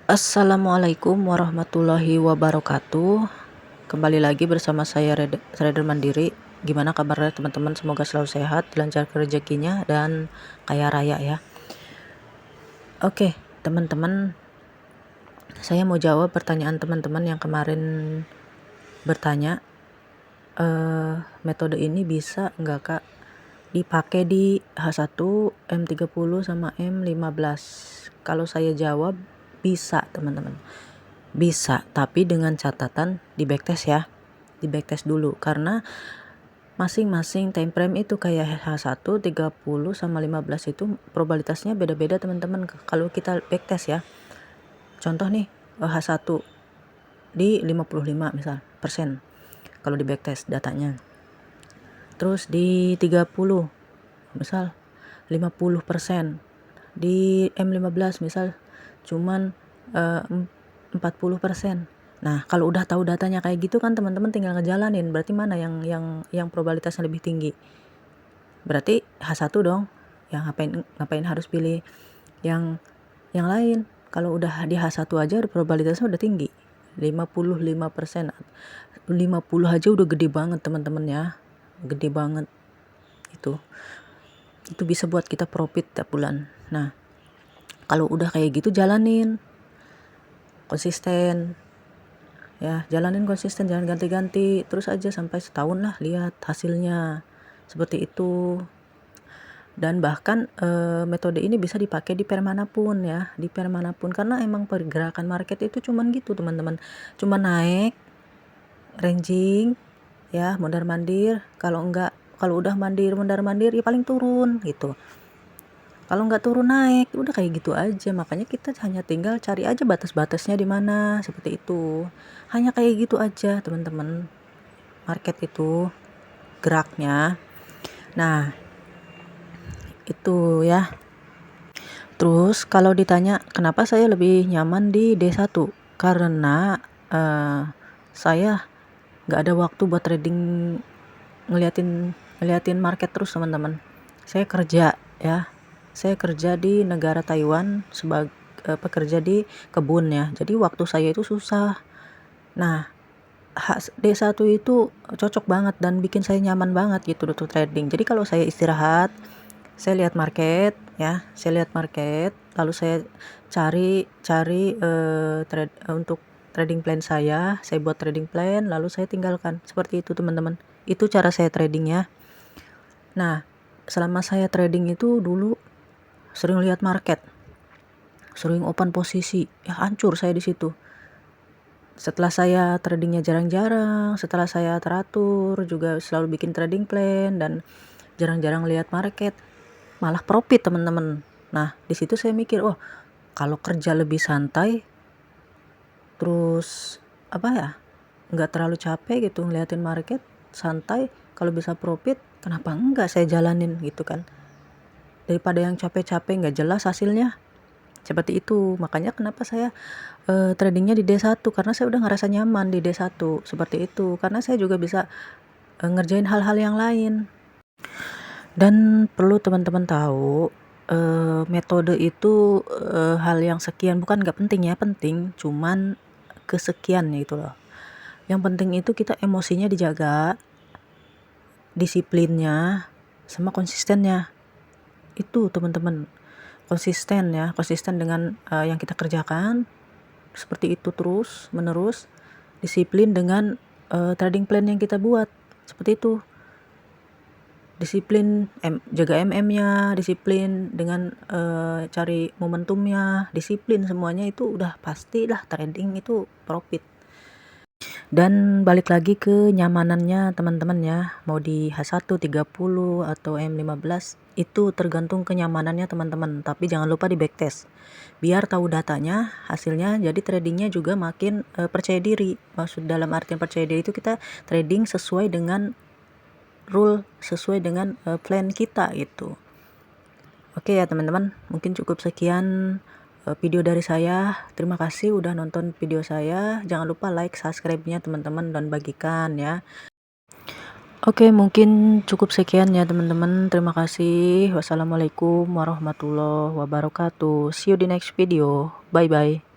Assalamualaikum warahmatullahi wabarakatuh. Kembali lagi bersama saya trader mandiri. Gimana kabarnya teman-teman? Semoga selalu sehat, lancar rezekinya dan kaya raya ya. Oke, teman-teman, saya mau jawab pertanyaan teman-teman yang kemarin bertanya, metode ini bisa nggak Kak dipakai di H1, M30 sama M15? Kalau saya jawab bisa teman-teman. Bisa, tapi dengan catatan di backtest ya. Di backtest dulu karena masing-masing time frame itu kayak H1, 30 sama 15 itu probabilitasnya beda-beda teman-teman. Kalau kita backtest ya. Contoh nih, H1 di 55 misal persen kalau di backtest datanya. Terus di 30 misal 50%. Di M15 misal cuman 40%. Nah, kalau udah tahu datanya kayak gitu kan teman-teman tinggal ngejalanin. Berarti mana yang probabilitasnya lebih tinggi? Berarti H1 dong. Yang ngapain harus pilih yang lain? Kalau udah di H1 aja probabilitasnya udah tinggi. 55%. 50 aja udah gede banget teman-teman ya. Gede banget itu. Itu bisa buat kita profit tiap bulan. Nah, kalau udah kayak gitu jalanin konsisten ya, jalanin konsisten, jangan ganti-ganti terus aja sampai setahun lah, lihat hasilnya seperti itu. Dan bahkan metode ini bisa dipakai di pair manapun ya, di pair manapun, karena emang pergerakan market itu cuman gitu teman-teman, cuman naik ranging ya, mondar mandir. Kalau udah mondar mandir ya paling turun gitu. Kalau nggak turun naik, udah kayak gitu aja. Makanya kita hanya tinggal cari aja batas-batasnya di mana, seperti itu. Hanya kayak gitu aja, teman-teman. Market itu geraknya. Nah, itu ya. Terus kalau ditanya kenapa saya lebih nyaman di D1? Karena saya nggak ada waktu buat trading, ngeliatin market terus teman-teman. Saya kerja ya. Saya kerja di negara Taiwan sebagai pekerja di kebun ya. Jadi waktu saya itu susah. Nah, D1 itu cocok banget dan bikin saya nyaman banget gitu untuk trading. Jadi kalau saya istirahat, saya lihat market ya. Saya lihat market, lalu saya cari untuk trading plan saya buat trading plan, lalu saya tinggalkan. Seperti itu teman-teman. Itu cara saya trading ya. Nah, selama saya trading itu dulu sering lihat market, sering open posisi, ya hancur saya di situ. Setelah saya tradingnya jarang-jarang, setelah saya teratur, juga selalu bikin trading plan dan jarang-jarang lihat market, malah profit teman-teman. Nah, di situ saya mikir, oh kalau kerja lebih santai, terus nggak terlalu capek gitu ngeliatin market, santai, kalau bisa profit, kenapa enggak saya jalanin gitu kan? Daripada yang capek-capek nggak jelas hasilnya. Seperti itu. Makanya kenapa saya tradingnya di D1, karena saya udah ngerasa nyaman di D1 seperti itu. Karena saya juga bisa ngerjain hal-hal yang lain. Dan perlu teman-teman tahu, metode itu hal yang sekian, bukan nggak penting ya, penting, cuman kesekian gitu loh. Yang penting itu kita emosinya dijaga, disiplinnya, sama konsistennya. Itu teman-teman, konsisten ya, konsisten dengan yang kita kerjakan, seperti itu terus menerus, disiplin dengan trading plan yang kita buat, seperti itu. Disiplin jaga MM-nya, disiplin dengan cari momentumnya, disiplin semuanya, itu udah pastilah trading itu profit. Dan balik lagi ke nyamanannya teman-teman ya, mau di H1, 30 atau M15, itu tergantung kenyamanannya teman-teman. Tapi jangan lupa di backtest, biar tahu datanya, hasilnya, jadi tradingnya juga makin percaya diri. Maksud dalam artian percaya diri itu kita trading sesuai dengan rule, sesuai dengan plan kita gitu. Oke ya teman-teman, mungkin cukup sekian video dari saya. Terima kasih udah nonton video saya. Jangan lupa like, subscribe-nya teman-teman, dan bagikan ya. Oke, mungkin cukup sekian ya teman-teman. Terima kasih. Wassalamualaikum warahmatullahi wabarakatuh. See you di next video. Bye bye.